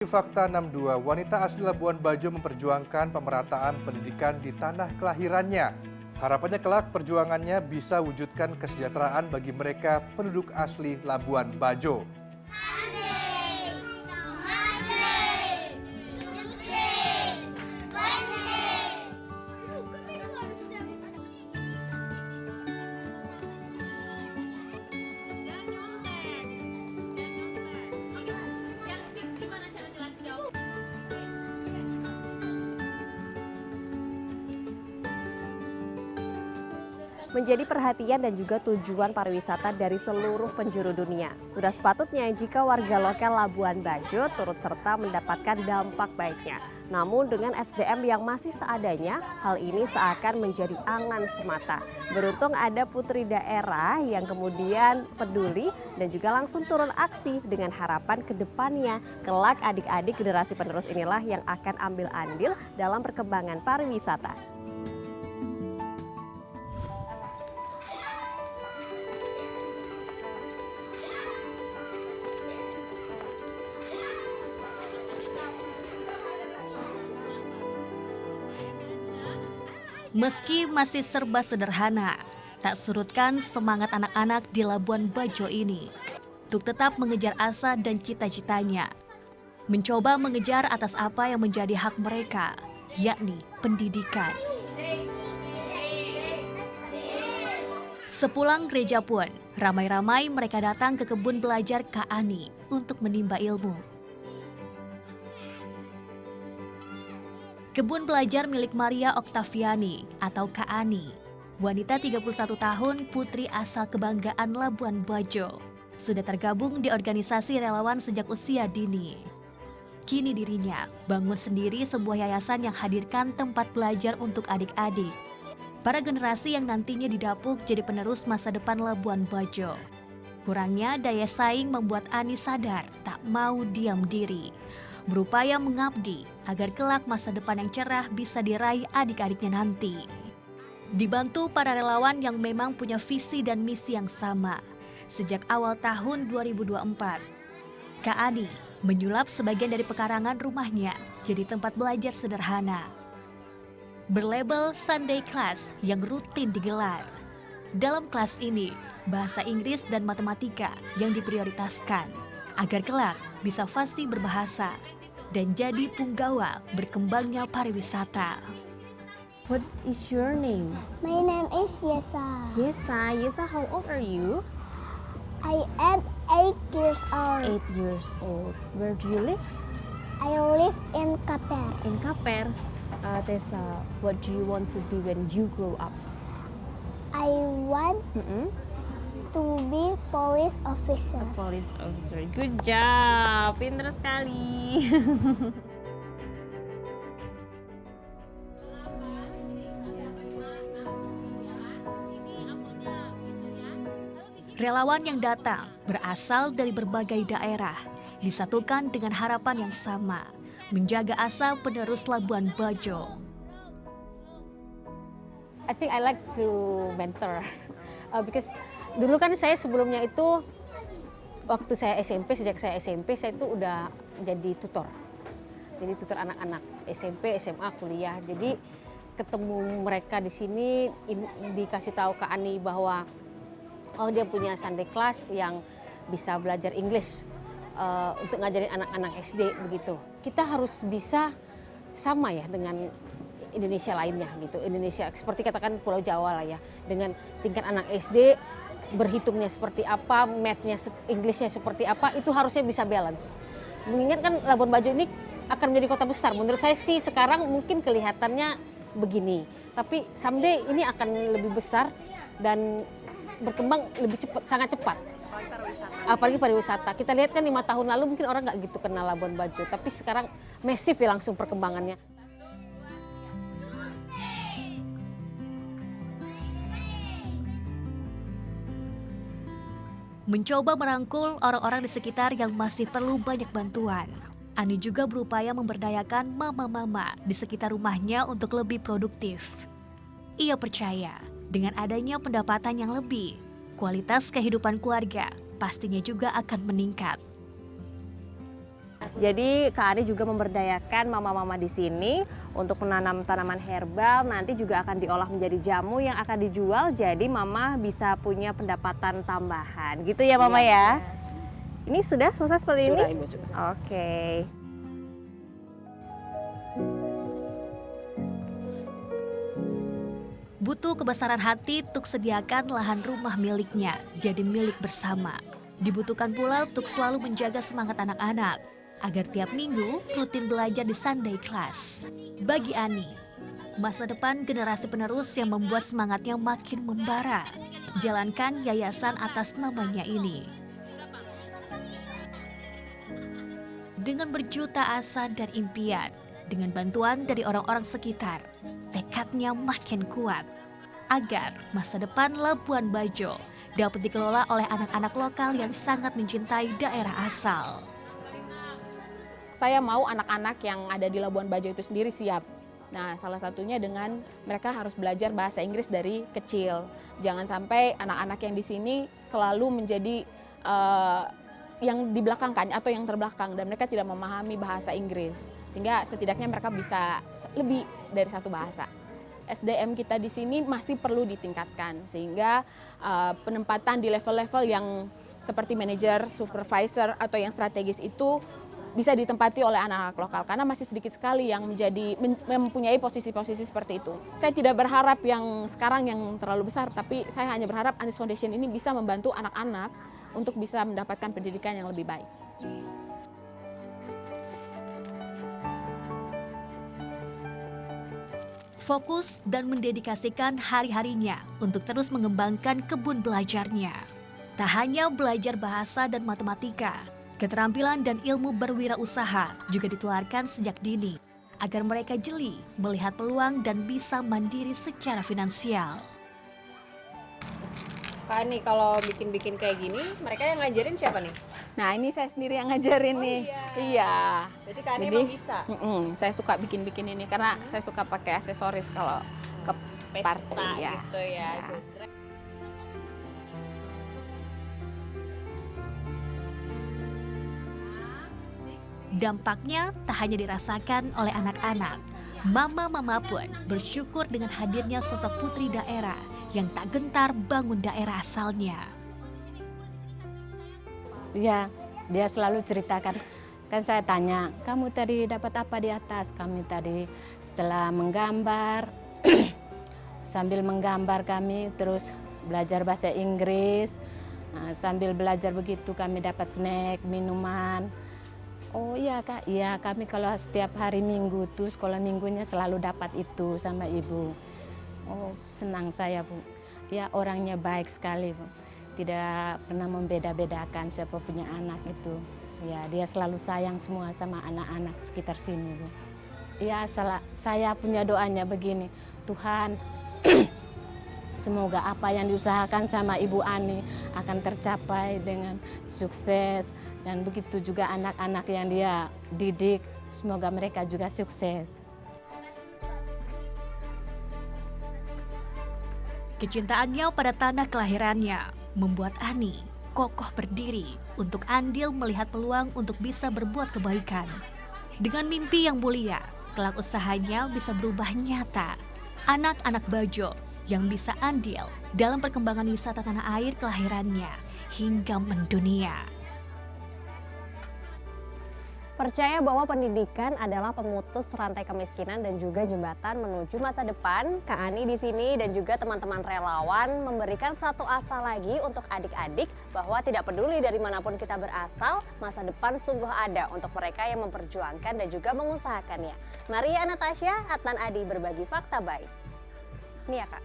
Fakta 62, wanita asli Labuan Bajo memperjuangkan pemerataan pendidikan di tanah kelahirannya. Harapannya kelak perjuangannya bisa wujudkan kesejahteraan bagi mereka penduduk asli Labuan Bajo. Menjadi perhatian dan juga tujuan pariwisata dari seluruh penjuru dunia. Sudah sepatutnya jika warga lokal Labuan Bajo turut serta mendapatkan dampak baiknya. Namun dengan SDM yang masih seadanya, hal ini seakan menjadi angan semata. Beruntung ada putri daerah yang kemudian peduli dan juga langsung turun aksi dengan harapan ke depannya kelak adik-adik generasi penerus inilah yang akan ambil andil dalam perkembangan pariwisata. Meski masih serba sederhana, tak surutkan semangat anak-anak di Labuan Bajo ini untuk tetap mengejar asa dan cita-citanya. Mencoba mengejar atas apa yang menjadi hak mereka, yakni pendidikan. Sepulang gereja pun, ramai-ramai mereka datang ke kebun belajar Kak Ani untuk menimba ilmu. Kebun belajar milik Maria Oktaviani atau Kak Ani, wanita 31 tahun putri asal kebanggaan Labuan Bajo, sudah tergabung di organisasi relawan sejak usia dini. Kini dirinya bangun sendiri sebuah yayasan yang hadirkan tempat belajar untuk adik-adik. Para generasi yang nantinya didapuk jadi penerus masa depan Labuan Bajo. Kurangnya daya saing membuat Ani sadar tak mau diam diri. Berupaya mengabdi agar kelak masa depan yang cerah bisa diraih adik-adiknya nanti. Dibantu para relawan yang memang punya visi dan misi yang sama. Sejak awal tahun 2024, Kak Ani menyulap sebagian dari pekarangan rumahnya jadi tempat belajar sederhana. Berlabel Sunday Class yang rutin digelar. Dalam kelas ini, bahasa Inggris dan matematika yang diprioritaskan agar kelak bisa fasih berbahasa dan jadi punggawa berkembangnya pariwisata. What is your name? My name is Yesa. Yesa, how old are you? I am 8 years old. 8 years old. Where do you live? I live in Kaper. In Kaper. Tessa, what do you want to be when you grow up? I want to be police officer. A police officer. Good job. Pinter sekali. Relawan yang datang berasal dari berbagai daerah, disatukan dengan harapan yang sama, menjaga asa penerus Labuan Bajo. I think I like to mentor because dulu kan saya sebelumnya itu waktu saya SMP, sejak saya SMP saya itu udah jadi tutor anak-anak SMP, SMA, kuliah. Jadi ketemu mereka di sini dikasih tahu Kak Ani bahwa dia punya Sunday class yang bisa belajar English untuk ngajarin anak-anak SD begitu. Kita harus bisa sama ya dengan Indonesia lainnya gitu. Indonesia seperti katakan Pulau Jawa lah ya, dengan tingkat anak SD berhitungnya seperti apa, math-nya, English-nya seperti apa, itu harusnya bisa balance. Mengingat kan Labuan Bajo ini akan menjadi kota besar. Menurut saya sih sekarang mungkin kelihatannya begini, tapi someday ini akan lebih besar dan berkembang lebih cepat, sangat cepat. Apalagi pariwisata. Kita lihat kan 5 tahun lalu mungkin orang nggak gitu kenal Labuan Bajo, tapi sekarang masif ya langsung perkembangannya. Mencoba merangkul orang-orang di sekitar yang masih perlu banyak bantuan. Ani juga berupaya memberdayakan mama-mama di sekitar rumahnya untuk lebih produktif. Ia percaya dengan adanya pendapatan yang lebih, kualitas kehidupan keluarga pastinya juga akan meningkat. Jadi Kak Ani juga memberdayakan mama-mama di sini untuk menanam tanaman herbal, nanti juga akan diolah menjadi jamu yang akan dijual, jadi mama bisa punya pendapatan tambahan. Gitu ya mama ya? Ini sudah selesai seperti ini? Sudah, Ibu, sudah. Oke. Butuh kebesaran hati untuk sediakan lahan rumah miliknya jadi milik bersama. Dibutuhkan pula untuk selalu menjaga semangat anak-anak agar tiap minggu rutin belajar di Sunday Class. Bagi Ani, masa depan generasi penerus yang membuat semangatnya makin membara. Jalankan yayasan atas namanya ini. Dengan berjuta asa dan impian, dengan bantuan dari orang-orang sekitar, tekadnya makin kuat agar masa depan Labuan Bajo dapat dikelola oleh anak-anak lokal yang sangat mencintai daerah asal. Saya mau anak-anak yang ada di Labuan Bajo itu sendiri siap. Nah, salah satunya dengan mereka harus belajar bahasa Inggris dari kecil. Jangan sampai anak-anak yang di sini selalu menjadi yang di belakang kan, atau yang terbelakang, dan mereka tidak memahami bahasa Inggris. Sehingga setidaknya mereka bisa lebih dari satu bahasa. SDM kita di sini masih perlu ditingkatkan, sehingga penempatan di level-level yang seperti manajer, supervisor, atau yang strategis itu bisa ditempati oleh anak-anak lokal, karena masih sedikit sekali yang mempunyai posisi-posisi seperti itu. Saya tidak berharap yang sekarang yang terlalu besar, tapi saya hanya berharap Anies Foundation ini bisa membantu anak-anak untuk bisa mendapatkan pendidikan yang lebih baik. Fokus dan mendedikasikan hari-harinya untuk terus mengembangkan kebun belajarnya. Tak hanya belajar bahasa dan matematika, keterampilan dan ilmu berwirausaha juga ditularkan sejak dini agar mereka jeli melihat peluang dan bisa mandiri secara finansial. Kak Ani, kalau bikin-bikin kayak gini, mereka yang ngajarin siapa nih? Nah, ini saya sendiri yang ngajarin nih. Iya. Jadi Kak Ani emang bisa? Saya suka bikin-bikin ini karena saya suka pakai aksesoris kalau ke party ya. Gitu ya. Dampaknya tak hanya dirasakan oleh anak-anak, mama-mama pun bersyukur dengan hadirnya sosok putri daerah yang tak gentar bangun daerah asalnya. Dia selalu ceritakan, kan saya tanya, kamu tadi dapat apa di atas? Kami tadi setelah menggambar, sambil menggambar kami terus belajar bahasa Inggris, sambil belajar begitu kami dapat snack, minuman. Oh iya Kak, iya kami kalau setiap hari Minggu tuh sekolah minggunya selalu dapat itu sama Ibu. Oh senang saya Bu, ya orangnya baik sekali Bu. Tidak pernah membeda-bedakan siapa punya anak itu. Ya dia selalu sayang semua sama anak-anak sekitar sini Bu. Ya saya punya doanya begini, Tuhan semoga apa yang diusahakan sama Ibu Ani akan tercapai dengan sukses, dan begitu juga anak-anak yang dia didik, semoga mereka juga sukses. Kecintaannya pada tanah kelahirannya membuat Ani kokoh berdiri untuk andil melihat peluang untuk bisa berbuat kebaikan. Dengan mimpi yang mulia, kelak usahanya bisa berubah nyata. Anak-anak Bajo yang bisa andil dalam perkembangan wisata tanah air kelahirannya hingga mendunia. Percaya bahwa pendidikan adalah pemutus rantai kemiskinan dan juga jembatan menuju masa depan. Kak Ani di sini dan juga teman-teman relawan memberikan satu asa lagi untuk adik-adik bahwa tidak peduli dari manapun kita berasal, masa depan sungguh ada untuk mereka yang memperjuangkan dan juga mengusahakannya. Maria Natasha, Adnan Adi berbagi fakta baik. Ini ya Kak.